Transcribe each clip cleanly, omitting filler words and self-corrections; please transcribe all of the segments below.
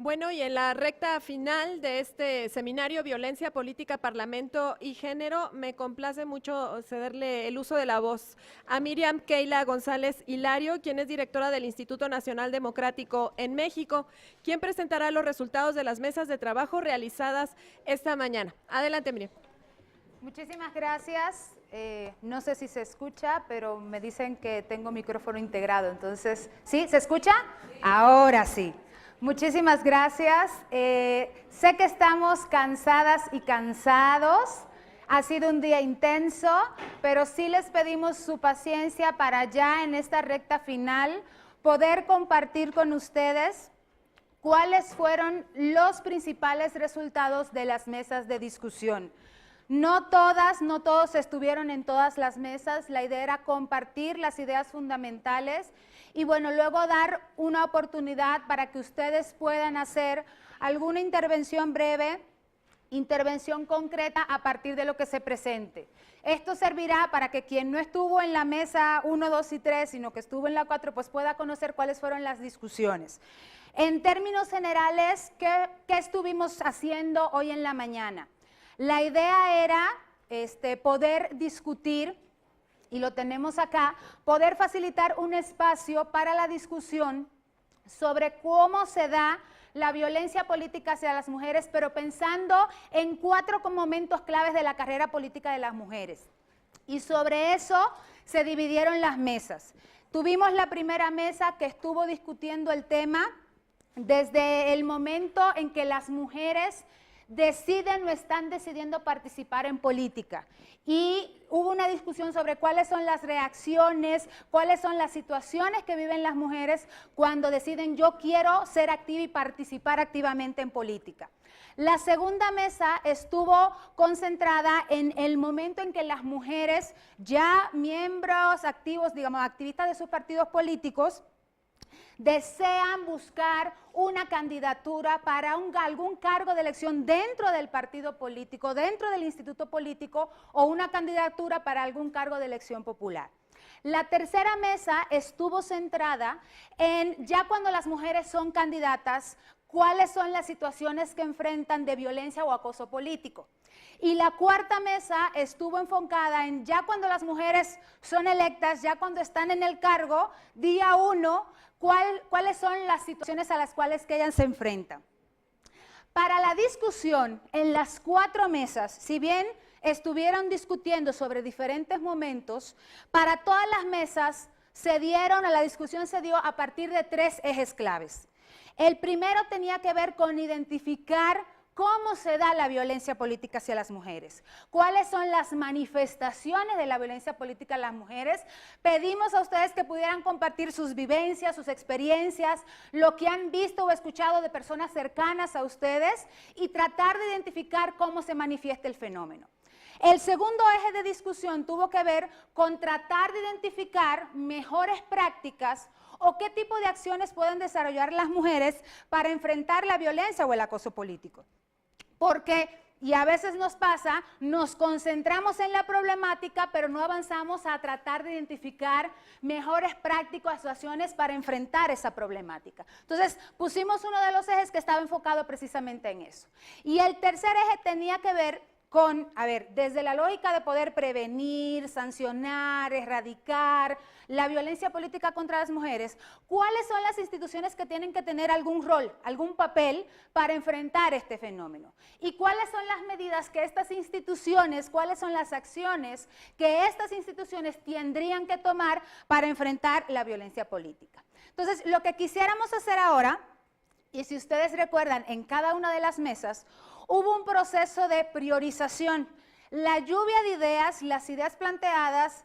Bueno, y en la recta final de este seminario Violencia Política, Parlamento y Género, me complace mucho cederle el uso de la voz a Miriam Keila González Hilario, quien es directora del Instituto Nacional Democrático en México, quien presentará los resultados de las mesas de trabajo realizadas esta mañana. Adelante, Miriam. Muchísimas gracias. No sé si se escucha, pero me dicen que tengo micrófono integrado. Entonces, ¿sí? ¿Se escucha? Ahora sí. Muchísimas gracias. Sé que estamos cansadas y cansados. Ha sido un día intenso, pero sí les pedimos su paciencia para ya en esta recta final poder compartir con ustedes cuáles fueron los principales resultados de las mesas de discusión. No todas, no todos estuvieron en todas las mesas. La idea era compartir las ideas fundamentales y bueno, luego dar una oportunidad para que ustedes puedan hacer alguna intervención breve, intervención concreta a partir de lo que se presente. Esto servirá para que quien no estuvo en la mesa 1, 2 y 3, sino que estuvo en la 4, pues pueda conocer cuáles fueron las discusiones. En términos generales, ¿qué estuvimos haciendo hoy en la mañana? La idea era poder discutir, y lo tenemos acá, poder facilitar un espacio para la discusión sobre cómo se da la violencia política hacia las mujeres, pero pensando en 4 momentos claves de la carrera política de las mujeres. Y sobre eso se dividieron las mesas. Tuvimos la primera mesa que estuvo discutiendo el tema desde el momento en que las mujeres deciden o están decidiendo participar en política. Y hubo una discusión sobre cuáles son las reacciones, cuáles son las situaciones que viven las mujeres cuando deciden yo quiero ser activa y participar activamente en política. La segunda mesa estuvo concentrada en el momento en que las mujeres, ya miembros activos, digamos, activistas de sus partidos políticos, desean buscar una candidatura para algún cargo de elección dentro del partido político, dentro del instituto político o una candidatura para algún cargo de elección popular. La tercera mesa estuvo centrada en ya cuando las mujeres son candidatas, cuáles son las situaciones que enfrentan de violencia o acoso político. Y la cuarta mesa estuvo enfocada en ya cuando las mujeres son electas, ya cuando están en el cargo, día 1, cuáles son las situaciones a las cuales que ellas se enfrentan. Para la discusión en las 4 mesas, si bien estuvieron discutiendo sobre diferentes momentos, para todas las mesas la discusión se dio a partir de 3 ejes claves. El primero tenía que ver con identificar cómo se da la violencia política hacia las mujeres, cuáles son las manifestaciones de la violencia política a las mujeres. Pedimos a ustedes que pudieran compartir sus vivencias, sus experiencias, lo que han visto o escuchado de personas cercanas a ustedes y tratar de identificar cómo se manifiesta el fenómeno. El segundo eje de discusión tuvo que ver con tratar de identificar mejores prácticas o qué tipo de acciones pueden desarrollar las mujeres para enfrentar la violencia o el acoso político. Porque, y a veces nos pasa, nos concentramos en la problemática, pero no avanzamos a tratar de identificar mejores prácticas o acciones para enfrentar esa problemática. Entonces, pusimos uno de los ejes que estaba enfocado precisamente en eso. Y el tercer eje tenía que ver con, desde la lógica de poder prevenir, sancionar, erradicar la violencia política contra las mujeres, ¿cuáles son las instituciones que tienen que tener algún rol, algún papel para enfrentar este fenómeno? ¿Y cuáles son las medidas que estas instituciones, cuáles son las acciones que estas instituciones tendrían que tomar para enfrentar la violencia política? Entonces, lo que quisiéramos hacer ahora, y si ustedes recuerdan, en cada una de las mesas, hubo un proceso de priorización. La lluvia de ideas, las ideas planteadas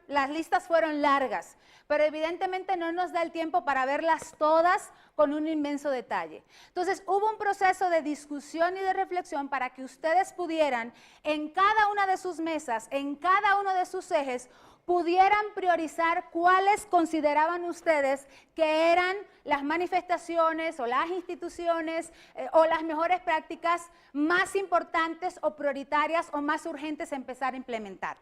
las listas fueron largas, pero evidentemente no nos da el tiempo para verlas todas con un inmenso detalle. Entonces, hubo un proceso de discusión y de reflexión para que ustedes pudieran, en cada una de sus mesas, en cada uno de sus ejes, pudieran priorizar cuáles consideraban ustedes que eran las manifestaciones o las instituciones o las mejores prácticas más importantes o prioritarias o más urgentes a empezar a implementar.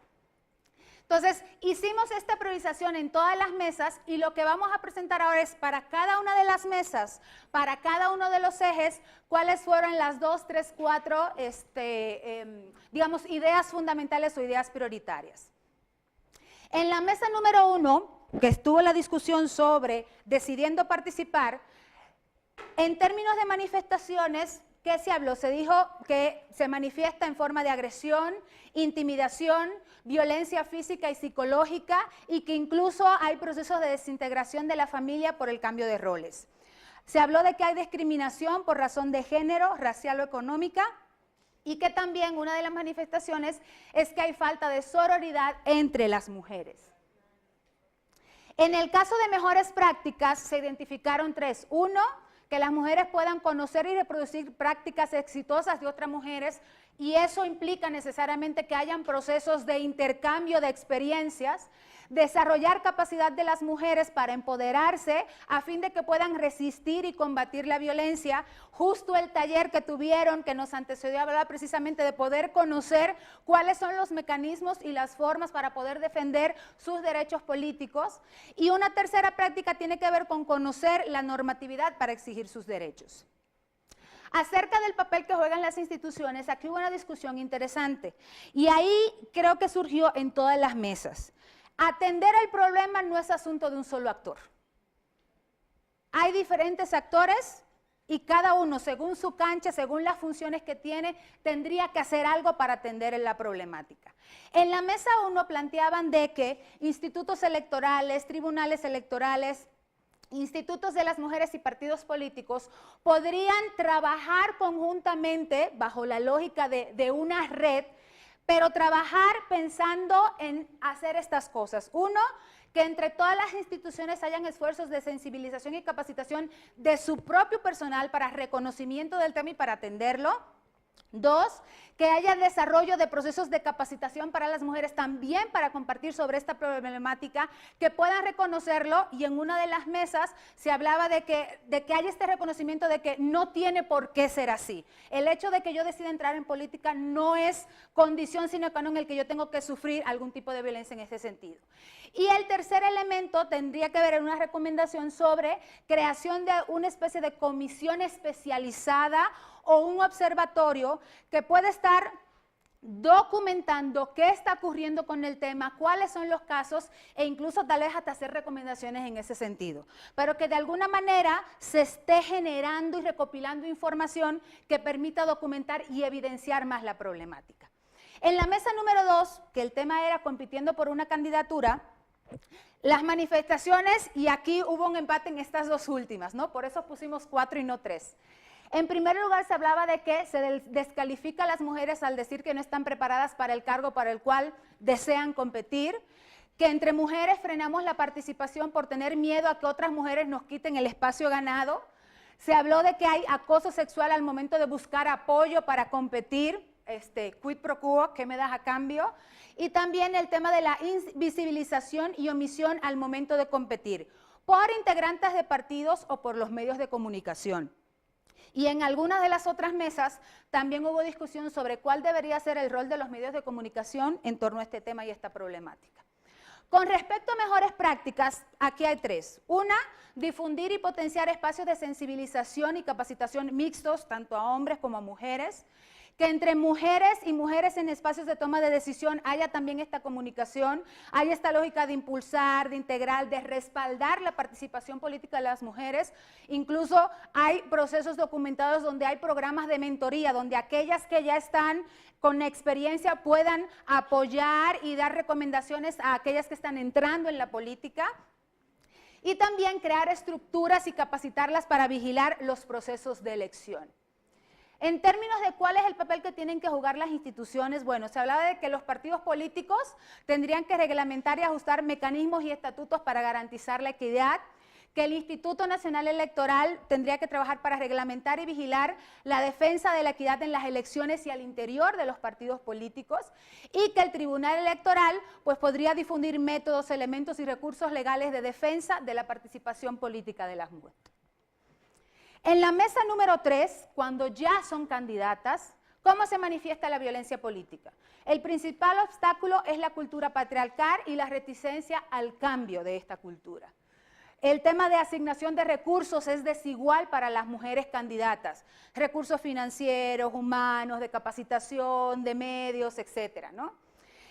Entonces, hicimos esta priorización en todas las mesas y lo que vamos a presentar ahora es para cada una de las mesas, para cada uno de los ejes, cuáles fueron las 2, 3, 4, digamos, ideas fundamentales o ideas prioritarias. En la mesa número 1, que estuvo la discusión sobre decidiendo participar, en términos de manifestaciones, ¿qué se habló? Se dijo que se manifiesta en forma de agresión, intimidación, violencia física y psicológica y que incluso hay procesos de desintegración de la familia por el cambio de roles. Se habló de que hay discriminación por razón de género, racial o económica y que también una de las manifestaciones es que hay falta de sororidad entre las mujeres. En el caso de mejores prácticas se identificaron 3. 1, que las mujeres puedan conocer y reproducir prácticas exitosas de otras mujeres y eso implica necesariamente que hayan procesos de intercambio de experiencias, desarrollar capacidad de las mujeres para empoderarse a fin de que puedan resistir y combatir la violencia. Justo el taller que tuvieron, que nos antecedió, hablaba precisamente de poder conocer cuáles son los mecanismos y las formas para poder defender sus derechos políticos. Y una tercera práctica tiene que ver con conocer la normatividad para exigir sus derechos. Acerca del papel que juegan las instituciones, aquí hubo una discusión interesante y ahí creo que surgió en todas las mesas. Atender el problema no es asunto de un solo actor. Hay diferentes actores y cada uno, según su cancha, según las funciones que tiene, tendría que hacer algo para atender la problemática. En la mesa 1 planteaban de que institutos electorales, tribunales electorales, institutos de las mujeres y partidos políticos podrían trabajar conjuntamente bajo la lógica de una red, pero trabajar pensando en hacer estas cosas. 1, que entre todas las instituciones hayan esfuerzos de sensibilización y capacitación de su propio personal para reconocimiento del tema y para atenderlo. 2, que haya desarrollo de procesos de capacitación para las mujeres también para compartir sobre esta problemática, que puedan reconocerlo y en una de las mesas se hablaba de que haya este reconocimiento de que no tiene por qué ser así. El hecho de que yo decida entrar en política no es condición sine qua non el que yo tengo que sufrir algún tipo de violencia en ese sentido. Y el tercer elemento tendría que ver en una recomendación sobre creación de una especie de comisión especializada o un observatorio que puede estar documentando qué está ocurriendo con el tema, cuáles son los casos e incluso tal vez hasta hacer recomendaciones en ese sentido, pero que de alguna manera se esté generando y recopilando información que permita documentar y evidenciar más la problemática. En la mesa número 2, que el tema era compitiendo por una candidatura, las manifestaciones, y aquí hubo un empate en estas dos últimas, ¿no? Por eso pusimos 4 y no 3. En primer lugar, se hablaba de que se descalifica a las mujeres al decir que no están preparadas para el cargo para el cual desean competir, que entre mujeres frenamos la participación por tener miedo a que otras mujeres nos quiten el espacio ganado. Se habló de que hay acoso sexual al momento de buscar apoyo para competir, quid pro quo, ¿qué me das a cambio? Y también el tema de la invisibilización y omisión al momento de competir, por integrantes de partidos o por los medios de comunicación. Y en algunas de las otras mesas también hubo discusión sobre cuál debería ser el rol de los medios de comunicación en torno a este tema y esta problemática. Con respecto a mejores prácticas, aquí hay 3. 1, difundir y potenciar espacios de sensibilización y capacitación mixtos, tanto a hombres como a mujeres. Que entre mujeres y mujeres en espacios de toma de decisión haya también esta comunicación, haya esta lógica de impulsar, de integrar, de respaldar la participación política de las mujeres. Incluso hay procesos documentados donde hay programas de mentoría, donde aquellas que ya están con experiencia puedan apoyar y dar recomendaciones a aquellas que están entrando en la política. Y también crear estructuras y capacitarlas para vigilar los procesos de elección. En términos de cuál es el papel que tienen que jugar las instituciones, bueno, se hablaba de que los partidos políticos tendrían que reglamentar y ajustar mecanismos y estatutos para garantizar la equidad, que el Instituto Nacional Electoral tendría que trabajar para reglamentar y vigilar la defensa de la equidad en las elecciones y al interior de los partidos políticos, y que el Tribunal Electoral pues podría difundir métodos, elementos y recursos legales de defensa de la participación política de las mujeres. En la mesa número 3, cuando ya son candidatas, ¿Cómo se manifiesta la violencia política? El principal obstáculo es la cultura patriarcal y la reticencia al cambio de esta cultura. El tema de asignación de recursos es desigual para las mujeres candidatas, recursos financieros, humanos, de capacitación, de medios, etcétera, ¿no?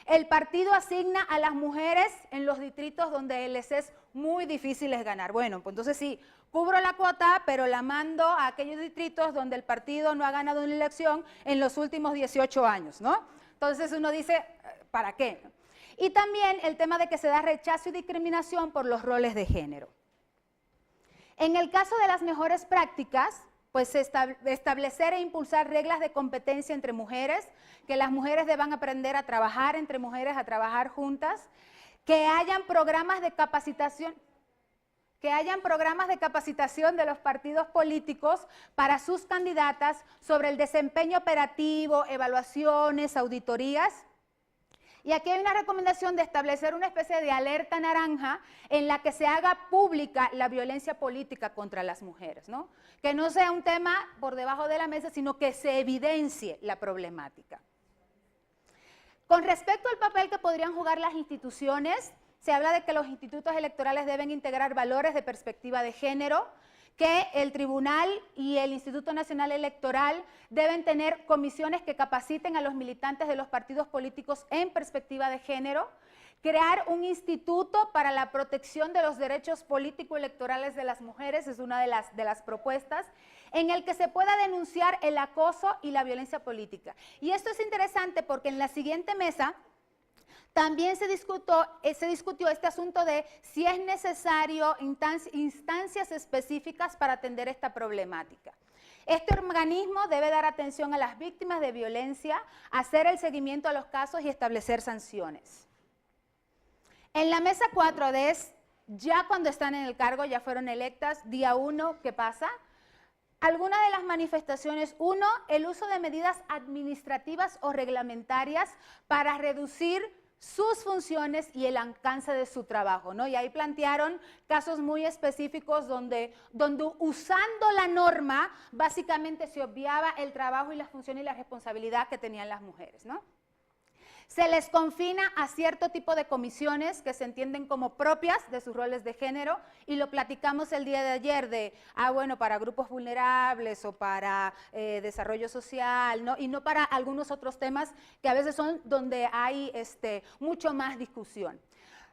El partido asigna a las mujeres en los distritos donde les es muy difícil ganar. Bueno, pues entonces sí, cubro la cuota, pero la mando a aquellos distritos donde el partido no ha ganado una elección en los últimos 18 años, ¿no? Entonces uno dice, ¿para qué? Y también el tema de que se da rechazo y discriminación por los roles de género. En el caso de las mejores prácticas, pues establecer e impulsar reglas de competencia entre mujeres, que las mujeres deban aprender a trabajar entre mujeres, a trabajar juntas, que hayan programas de capacitación, de los partidos políticos para sus candidatas sobre el desempeño operativo, evaluaciones, auditorías. Y aquí hay una recomendación de establecer una especie de alerta naranja en la que se haga pública la violencia política contra las mujeres, ¿no? Que no sea un tema por debajo de la mesa, sino que se evidencie la problemática. Con respecto al papel que podrían jugar las instituciones, se habla de que los institutos electorales deben integrar valores de perspectiva de género, que el Tribunal y el Instituto Nacional Electoral deben tener comisiones que capaciten a los militantes de los partidos políticos en perspectiva de género, crear un instituto para la protección de los derechos político-electorales de las mujeres, es una de las propuestas, en el que se pueda denunciar el acoso y la violencia política. Y esto es interesante porque en la siguiente mesa también se discutió este asunto de si es necesario instancias específicas para atender esta problemática. Este organismo debe dar atención a las víctimas de violencia, hacer el seguimiento a los casos y establecer sanciones. En la mesa 4 ya cuando están en el cargo, ya fueron electas, día 1, ¿qué pasa? Algunas de las manifestaciones, 1, el uso de medidas administrativas o reglamentarias para reducir sus funciones y el alcance de su trabajo, ¿no? Y ahí plantearon casos muy específicos donde usando la norma, básicamente se obviaba el trabajo y la función y la responsabilidad que tenían las mujeres, ¿no? Se les confina a cierto tipo de comisiones que se entienden como propias de sus roles de género y lo platicamos el día de ayer bueno, para grupos vulnerables o para desarrollo social, ¿no? Y no para algunos otros temas que a veces son donde hay mucho más discusión.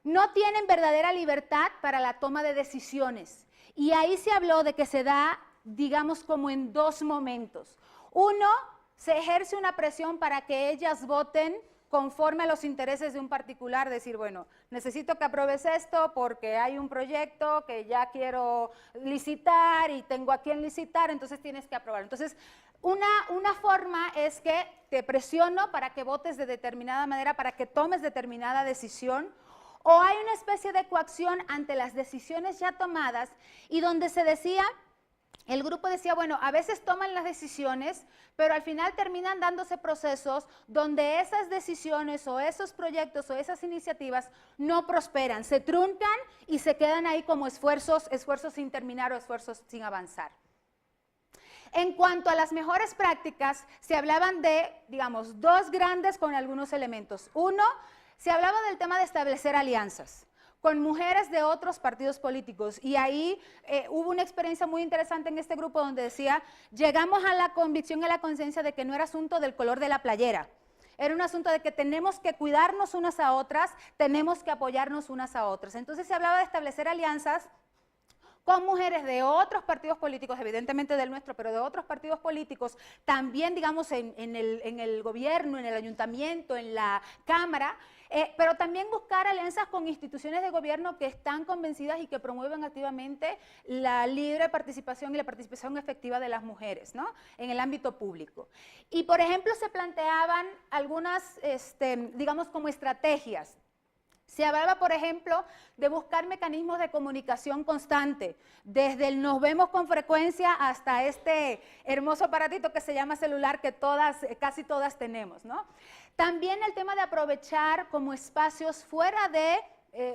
No tienen verdadera libertad para la toma de decisiones y ahí se habló de que se da, digamos, como en 2 momentos. 1, se ejerce una presión para que ellas voten conforme a los intereses de un particular, decir, bueno, necesito que apruebes esto porque hay un proyecto que ya quiero licitar y tengo a quién licitar, entonces tienes que aprobar. Entonces, una forma es que te presiono para que votes de determinada manera, para que tomes determinada decisión, o hay una especie de coacción ante las decisiones ya tomadas y donde se decía, el grupo decía, bueno, a veces toman las decisiones, pero al final terminan dándose procesos donde esas decisiones o esos proyectos o esas iniciativas no prosperan, se truncan y se quedan ahí como esfuerzos sin terminar o esfuerzos sin avanzar. En cuanto a las mejores prácticas, se hablaban de, digamos, 2 grandes con algunos elementos. 1, se hablaba del tema de establecer alianzas con mujeres de otros partidos políticos y ahí hubo una experiencia muy interesante en este grupo donde decía, llegamos a la convicción y a la conciencia de que no era asunto del color de la playera, era un asunto de que tenemos que cuidarnos unas a otras, tenemos que apoyarnos unas a otras. Entonces se hablaba de establecer alianzas con mujeres de otros partidos políticos, evidentemente del nuestro, pero de otros partidos políticos, también digamos en el gobierno, en el ayuntamiento, en la Cámara, pero también buscar alianzas con instituciones de gobierno que están convencidas y que promueven activamente la libre participación y la participación efectiva de las mujeres, ¿no? En el ámbito público. Y por ejemplo se planteaban algunas, digamos como estrategias. Se hablaba, por ejemplo, de buscar mecanismos de comunicación constante, desde el nos vemos con frecuencia hasta este hermoso aparatito que se llama celular que casi todas tenemos, ¿no? También el tema de aprovechar como espacios fuera de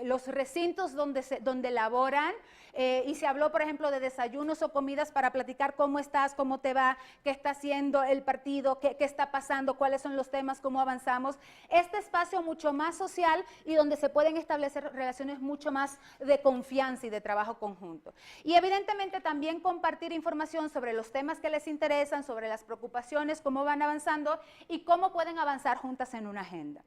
los recintos donde laboran, y se habló, por ejemplo, de desayunos o comidas para platicar cómo estás, cómo te va, qué está haciendo el partido, qué está pasando, cuáles son los temas, cómo avanzamos. Este espacio mucho más social y donde se pueden establecer relaciones mucho más de confianza y de trabajo conjunto. Y evidentemente también compartir información sobre los temas que les interesan, sobre las preocupaciones, cómo van avanzando y cómo pueden avanzar juntas en una agenda.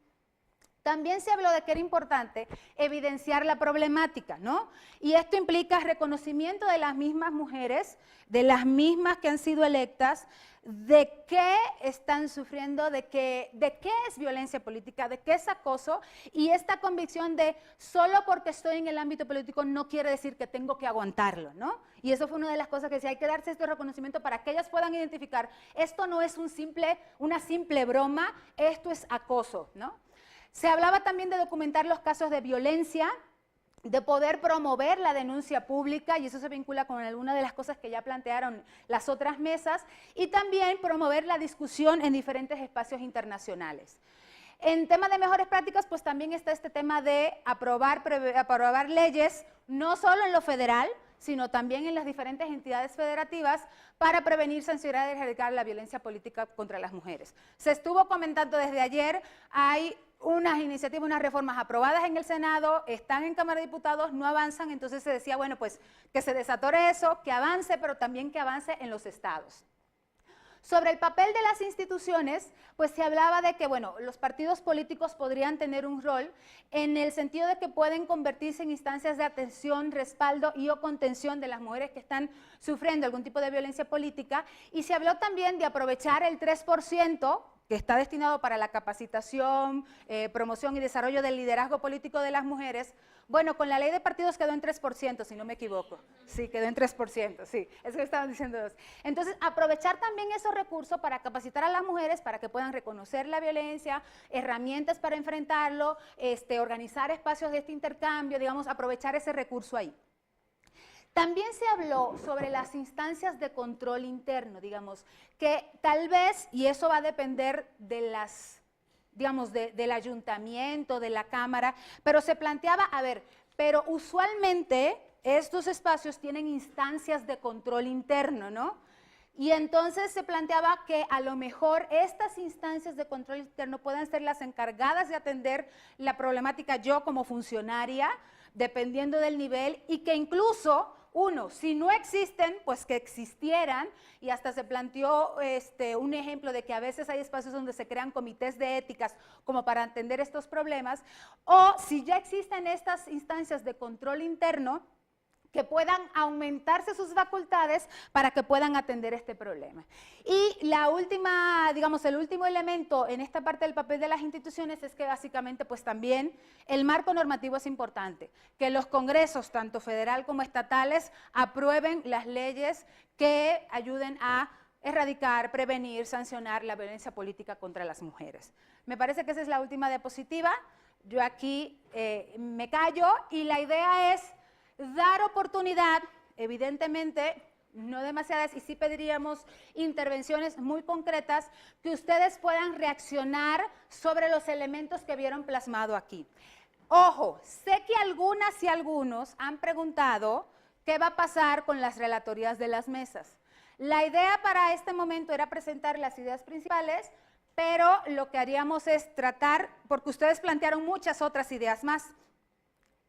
También se habló de que era importante evidenciar la problemática, ¿no? Y esto implica reconocimiento de las mismas mujeres, de las mismas que han sido electas, de qué están sufriendo, de qué es violencia política, de qué es acoso, y esta convicción de solo porque estoy en el ámbito político no quiere decir que tengo que aguantarlo, ¿no? Y eso fue una de las cosas que decía, hay que darse este reconocimiento para que ellas puedan identificar, esto no es una simple broma, esto es acoso, ¿no? Se hablaba también de documentar los casos de violencia, de poder promover la denuncia pública, y eso se vincula con alguna de las cosas que ya plantearon las otras mesas, y también promover la discusión en diferentes espacios internacionales. En tema de mejores prácticas, pues también está este tema de aprobar leyes, no solo en lo federal, sino también en las diferentes entidades federativas para prevenir, sancionar y erradicar la violencia política contra las mujeres. Se estuvo comentando desde ayer, hay unas iniciativas, unas reformas aprobadas en el Senado, están en Cámara de Diputados, no avanzan, entonces se decía, bueno, pues que se desatore eso, que avance, pero también que avance en los estados. Sobre el papel de las instituciones, pues se hablaba de que, bueno, los partidos políticos podrían tener un rol en el sentido de que pueden convertirse en instancias de atención, respaldo y o contención de las mujeres que están sufriendo algún tipo de violencia política, y se habló también de aprovechar el 3% que está destinado para la capacitación, promoción y desarrollo del liderazgo político de las mujeres. Bueno, con la ley de partidos quedó en 3%, si no me equivoco. Sí, quedó en 3%, sí, es que estaban diciendo dos. Entonces, aprovechar también esos recursos para capacitar a las mujeres para que puedan reconocer la violencia, herramientas para enfrentarlo, organizar espacios de este intercambio, digamos, aprovechar ese recurso ahí. También se habló sobre las instancias de control interno, digamos, que tal vez, y eso va a depender de las, digamos, del ayuntamiento, de la Cámara, pero se planteaba, a ver, pero usualmente estos espacios tienen instancias de control interno, ¿no? Y entonces se planteaba que a lo mejor estas instancias de control interno puedan ser las encargadas de atender la problemática yo como funcionaria, dependiendo del nivel, y que incluso si no existen, pues que existieran, y hasta se planteó un ejemplo de que a veces hay espacios donde se crean comités de éticas como para atender estos problemas, o si ya existen estas instancias de control interno, que puedan aumentarse sus facultades para que puedan atender este problema. Y la última, digamos, el último elemento en esta parte del papel de las instituciones es que básicamente pues también el marco normativo es importante, que los congresos, tanto federal como estatales, aprueben las leyes que ayuden a erradicar, prevenir, sancionar la violencia política contra las mujeres. Me parece que esa es la última diapositiva. Yo aquí me callo, y la idea es dar oportunidad, evidentemente, no demasiadas, y sí pediríamos intervenciones muy concretas, que ustedes puedan reaccionar sobre los elementos que vieron plasmado aquí. Ojo, sé que algunas y algunos han preguntado qué va a pasar con las relatorías de las mesas. La idea para este momento era presentar las ideas principales, pero lo que haríamos es tratar, porque ustedes plantearon muchas otras ideas más.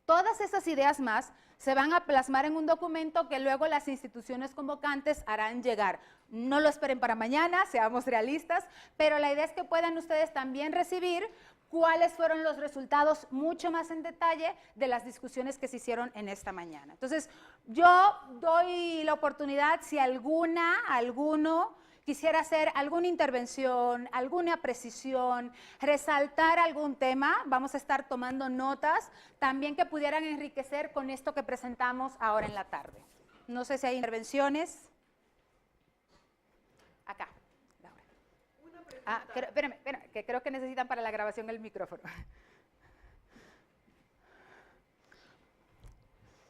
Todas esas ideas más se van a plasmar en un documento que luego las instituciones convocantes harán llegar. No lo esperen para mañana, seamos realistas, pero la idea es que puedan ustedes también recibir cuáles fueron los resultados mucho más en detalle de las discusiones que se hicieron en esta mañana. Entonces, yo doy la oportunidad, si alguno quisiera hacer alguna intervención, alguna precisión, resaltar algún tema, vamos a estar tomando notas, también que pudieran enriquecer con esto que presentamos ahora en la tarde. No sé si hay intervenciones. Acá. Espérame, que creo que necesitan para la grabación el micrófono.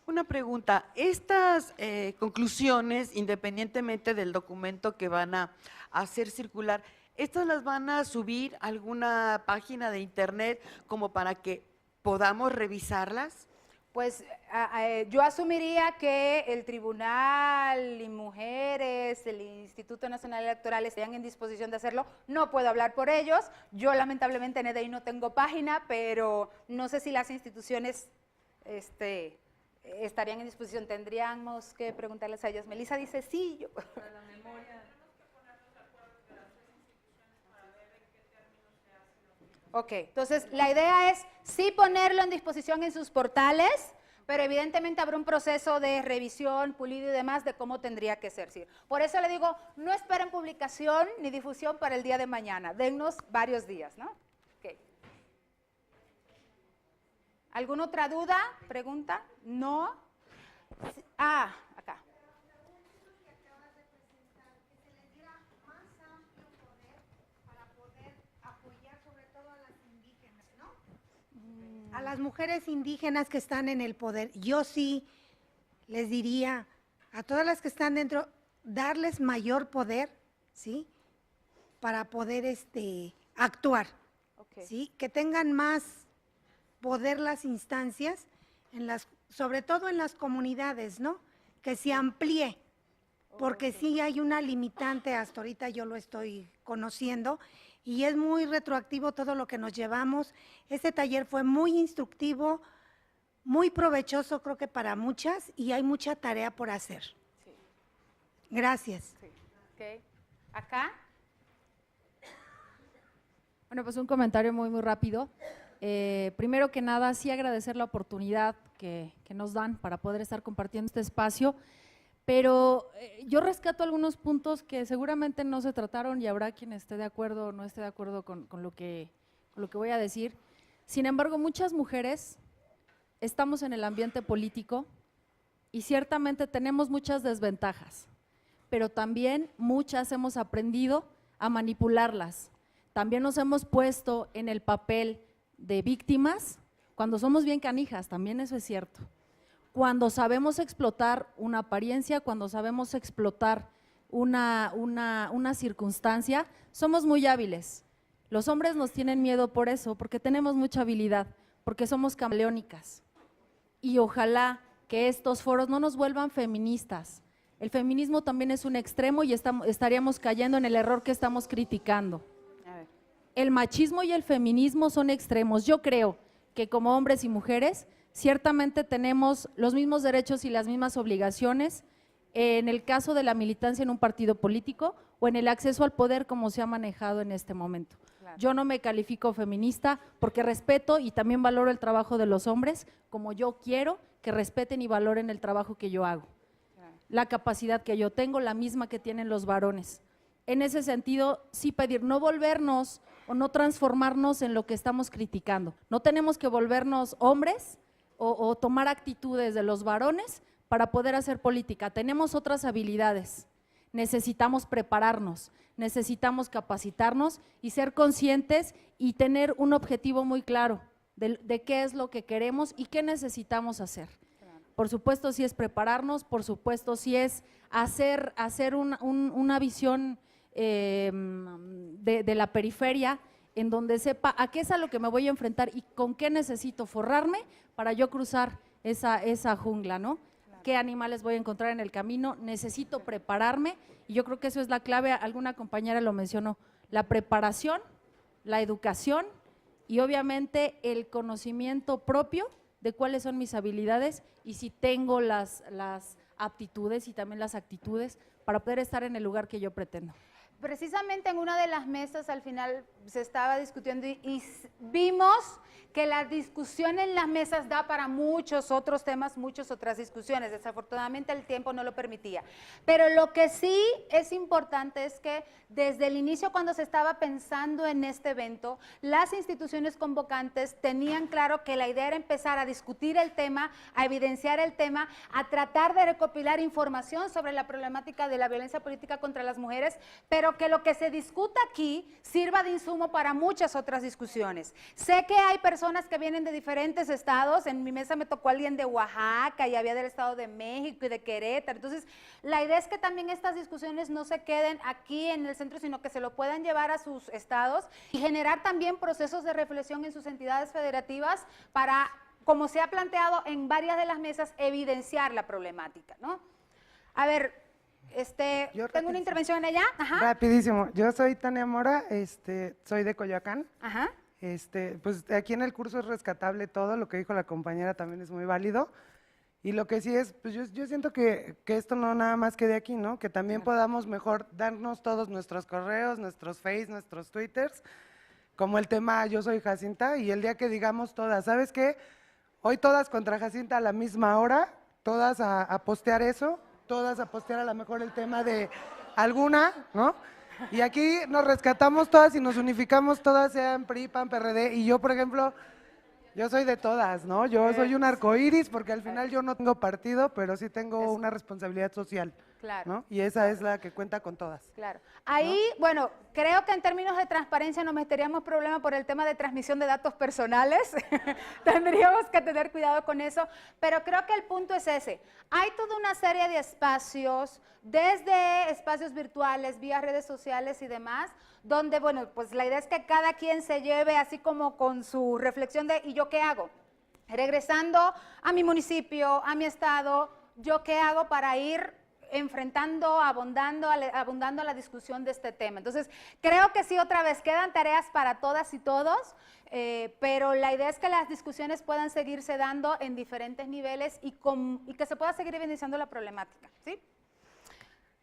Una pregunta, estas conclusiones, independientemente del documento que van a hacer circular, ¿estas las van a subir a alguna página de internet como para que podamos revisarlas? Pues yo asumiría que el Tribunal y Mujeres, el Instituto Nacional Electoral estarían en disposición de hacerlo. No puedo hablar por ellos. Yo lamentablemente en EDI no tengo página, pero no sé si las instituciones estarían en disposición. Tendríamos que preguntarles a ellas. Melissa dice sí. Yo. Para la memoria. Ok, entonces la idea es sí ponerlo en disposición en sus portales, pero evidentemente habrá un proceso de revisión, pulido y demás de cómo tendría que ser. ¿Sí? Por eso le digo, no esperen publicación ni difusión para el día de mañana, dennos varios días, ¿no? Okay. ¿Alguna otra duda? ¿Pregunta? ¿No? Acá. A las mujeres indígenas que están en el poder, yo sí les diría a todas las que están dentro, darles mayor poder, ¿sí? Para poder actuar, Okay. ¿sí? Que tengan más poder las instancias, sobre todo en las comunidades, ¿no? Que se amplíe, porque sí hay una limitante, hasta ahorita yo lo estoy conociendo, y es muy retroactivo todo lo que nos llevamos. Este taller fue muy instructivo, muy provechoso creo que para muchas, y hay mucha tarea por hacer. Sí. Gracias. Sí. Okay. ¿Acá? Bueno, pues un comentario muy rápido. Primero que nada, sí agradecer la oportunidad que nos dan para poder estar compartiendo este espacio, pero yo rescato algunos puntos que seguramente no se trataron y habrá quien esté de acuerdo o no esté de acuerdo con lo que voy a decir. Sin embargo, muchas mujeres estamos en el ambiente político y ciertamente tenemos muchas desventajas, pero también muchas hemos aprendido a manipularlas. También nos hemos puesto en el papel de víctimas cuando somos bien canijas, también eso es cierto. Cuando sabemos explotar una apariencia, cuando sabemos explotar una circunstancia, somos muy hábiles. Los hombres nos tienen miedo por eso, porque tenemos mucha habilidad, porque somos camaleónicas. Y ojalá que estos foros no nos vuelvan feministas. El feminismo también es un extremo y estaríamos cayendo en el error que estamos criticando. El machismo y el feminismo son extremos. Yo creo que como hombres y mujeres ciertamente tenemos los mismos derechos y las mismas obligaciones en el caso de la militancia en un partido político o en el acceso al poder como se ha manejado en este momento. Claro. Yo no me califico feminista porque respeto y también valoro el trabajo de los hombres como yo quiero que respeten y valoren el trabajo que yo hago. Claro. La capacidad que yo tengo, la misma que tienen los varones. En ese sentido, sí pedir no volvernos o no transformarnos en lo que estamos criticando. No tenemos que volvernos hombres o tomar actitudes de los varones para poder hacer política. Tenemos otras habilidades, necesitamos prepararnos, necesitamos capacitarnos y ser conscientes y tener un objetivo muy claro de qué es lo que queremos y qué necesitamos hacer. Por supuesto sí es prepararnos, por supuesto sí es hacer una visión de la periferia en donde sepa a qué es a lo que me voy a enfrentar y con qué necesito forrarme para yo cruzar esa jungla, ¿no? Claro. ¿Qué animales voy a encontrar en el camino? Necesito prepararme y yo creo que eso es la clave, alguna compañera lo mencionó, la preparación, la educación y obviamente el conocimiento propio de cuáles son mis habilidades y si tengo las aptitudes y también las actitudes para poder estar en el lugar que yo pretendo. Precisamente en una de las mesas al final se estaba discutiendo y vimos que la discusión en las mesas da para muchos otros temas, muchas otras discusiones. Desafortunadamente el tiempo no lo permitía. Pero lo que sí es importante es que desde el inicio cuando se estaba pensando en este evento, las instituciones convocantes tenían claro que la idea era empezar a discutir el tema, a evidenciar el tema, a tratar de recopilar información sobre la problemática de la violencia política contra las mujeres, pero pero que lo que se discuta aquí sirva de insumo para muchas otras discusiones. Sé que hay personas que vienen de diferentes estados, en mi mesa me tocó alguien de Oaxaca y había del Estado de México y de Querétaro, entonces la idea es que también estas discusiones no se queden aquí en el centro, sino que se lo puedan llevar a sus estados y generar también procesos de reflexión en sus entidades federativas para, como se ha planteado en varias de las mesas, evidenciar la problemática, ¿no? A ver, tengo una intervención en allá. Ajá. Rapidísimo. Yo soy Tania Mora, soy de Coyoacán. Ajá. Pues aquí en el curso es rescatable todo, lo que dijo la compañera también es muy válido. Y lo que sí es, pues yo siento que esto no nada más quede aquí, ¿no? Que también podamos mejor darnos todos nuestros correos, nuestros Face, nuestros Twitters, como el tema Yo soy Jacinta, y el día que digamos todas, ¿sabes qué? Hoy todas contra Jacinta a la misma hora, todas a postear eso, todas a postear a lo mejor el tema de alguna, ¿no? Y aquí nos rescatamos todas y nos unificamos todas, sean PRI, PAN, PRD, y yo, por ejemplo, yo soy de todas, ¿no? Yo soy un arcoíris porque al final yo no tengo partido, pero sí tengo una responsabilidad social, Claro. ¿no? Y esa es la que cuenta con todas. Claro. Ahí, bueno, creo que en términos de transparencia no meteríamos problema por el tema de transmisión de datos personales. Tendríamos que tener cuidado con eso, pero creo que el punto es ese. Hay toda una serie de espacios, desde espacios virtuales, vía redes sociales y demás, donde, bueno, pues la idea es que cada quien se lleve así como con su reflexión de ¿y yo qué hago? Regresando a mi municipio, a mi estado, ¿yo qué hago para ir enfrentando, abundando a la discusión de este tema? Entonces, creo que sí, otra vez, quedan tareas para todas y todos, pero la idea es que las discusiones puedan seguirse dando en diferentes niveles y que se pueda seguir evidenciando la problemática, ¿sí?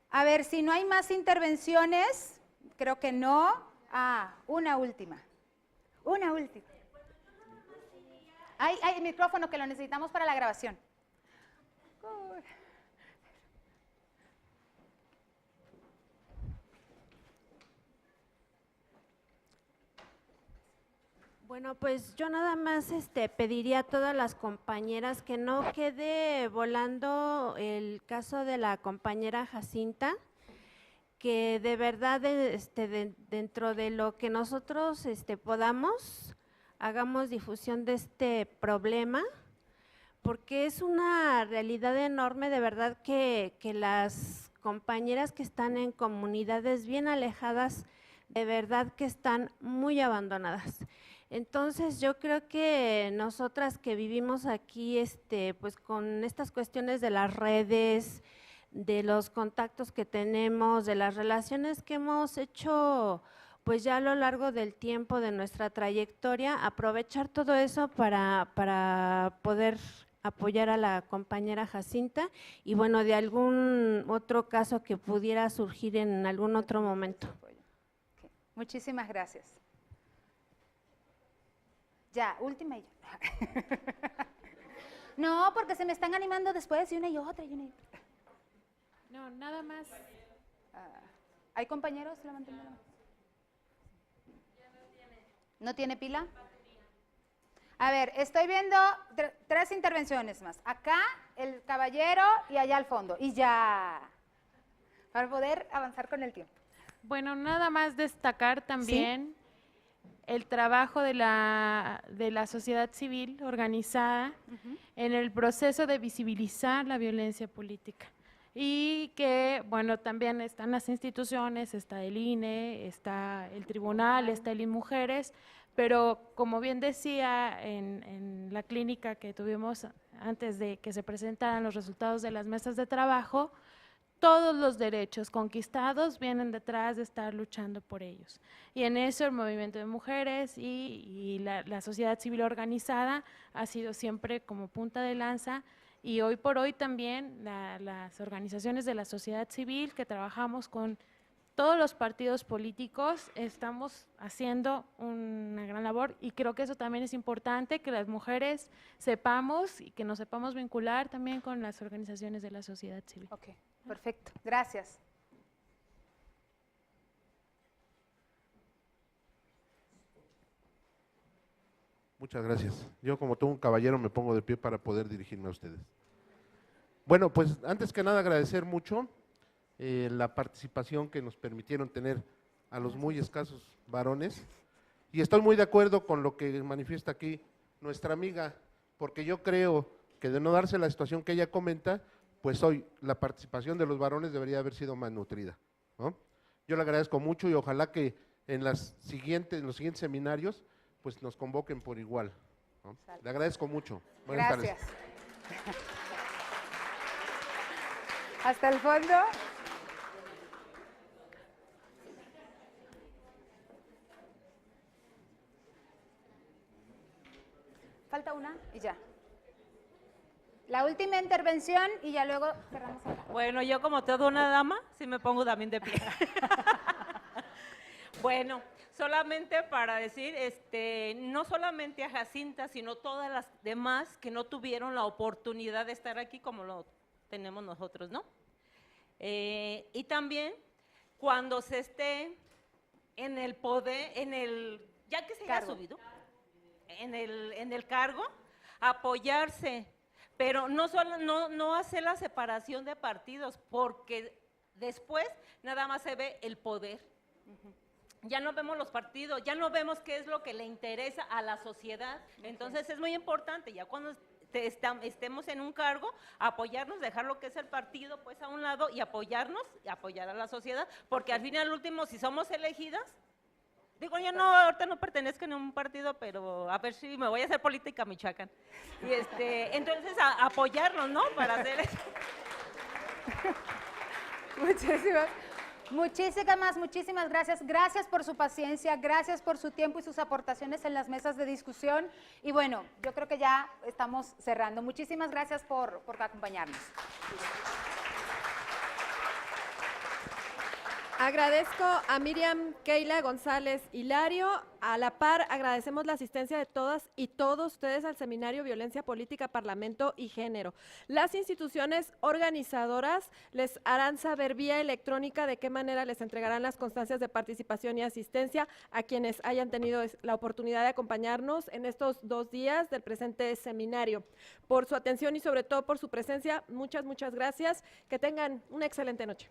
A ver, si no hay más intervenciones, creo que no. Una última. Una última. Hay micrófono que lo necesitamos para la grabación. Bueno, pues yo nada más pediría a todas las compañeras que no quede volando el caso de la compañera Jacinta, que de verdad dentro de lo que nosotros podamos, hagamos difusión de este problema, porque es una realidad enorme, de verdad que las compañeras que están en comunidades bien alejadas, de verdad que están muy abandonadas. Entonces yo creo que nosotras que vivimos aquí, pues con estas cuestiones de las redes, de los contactos que tenemos, de las relaciones que hemos hecho pues ya a lo largo del tiempo de nuestra trayectoria, aprovechar todo eso para poder apoyar a la compañera Jacinta y bueno, de algún otro caso que pudiera surgir en algún otro momento. Okay. Muchísimas gracias. Ya, última y ya. No, porque se me están animando después y una y otra y una y otra. No, nada más. ¿Hay compañeros? Levanten la mano. ¿No tiene pila? A ver, estoy viendo tres intervenciones más. Acá, el caballero y allá al fondo. Y ya, para poder avanzar con el tiempo. Bueno, nada más destacar también el trabajo de la sociedad civil organizada en el proceso de visibilizar la violencia política. Y que, bueno, también están las instituciones, está el INE, está el Tribunal, está el INMujeres, pero como bien decía en la clínica que tuvimos antes de que se presentaran los resultados de las mesas de trabajo, todos los derechos conquistados vienen detrás de estar luchando por ellos. Y en eso el movimiento de mujeres y la sociedad civil organizada ha sido siempre como punta de lanza. Y hoy por hoy también las organizaciones de la sociedad civil que trabajamos con todos los partidos políticos estamos haciendo una gran labor y creo que eso también es importante, que las mujeres sepamos y que nos sepamos vincular también con las organizaciones de la sociedad civil. Ok, perfecto, gracias. Muchas gracias. Yo como todo un caballero me pongo de pie para poder dirigirme a ustedes. Bueno, pues antes que nada agradecer mucho la participación que nos permitieron tener a los muy escasos varones. Y estoy muy de acuerdo con lo que manifiesta aquí nuestra amiga, porque yo creo que de no darse la situación que ella comenta, pues hoy la participación de los varones debería haber sido más nutrida, ¿no? Yo le agradezco mucho y ojalá que en los siguientes seminarios pues nos convoquen por igual, ¿no? Le agradezco mucho. Buenas tardes. Gracias. Hasta el fondo. Falta una y ya. La última intervención y ya luego cerramos acá. Bueno, yo como toda una dama, sí me pongo también de pie. Bueno, solamente para decir, no solamente a Jacinta, sino todas las demás que no tuvieron la oportunidad de estar aquí como lo tenemos nosotros, ¿no? Y también cuando se esté en el poder, ya que se haya subido, en el cargo, apoyarse, pero no hacer la separación de partidos, porque después nada más se ve el poder. Ya no vemos los partidos, ya no vemos qué es lo que le interesa a la sociedad. Entonces es muy importante, ya cuando estemos en un cargo, apoyarnos, dejar lo que es el partido pues a un lado y apoyarnos y apoyar a la sociedad, porque al fin y al último, si somos elegidas, digo, yo ahorita no pertenezco a ningún partido, pero a ver si me voy a hacer política Michoacán. Y entonces apoyarnos, ¿no? Para hacer eso. Muchísimas gracias. Gracias por su paciencia, gracias por su tiempo y sus aportaciones en las mesas de discusión. Y bueno, yo creo que ya estamos cerrando. Muchísimas gracias por acompañarnos. Agradezco a Miriam Keila González Hilario. A la par, agradecemos la asistencia de todas y todos ustedes al seminario Violencia Política, Parlamento y Género. Las instituciones organizadoras les harán saber vía electrónica de qué manera les entregarán las constancias de participación y asistencia a quienes hayan tenido la oportunidad de acompañarnos en estos 2 días del presente seminario. Por su atención y sobre todo por su presencia, muchas gracias. Que tengan una excelente noche.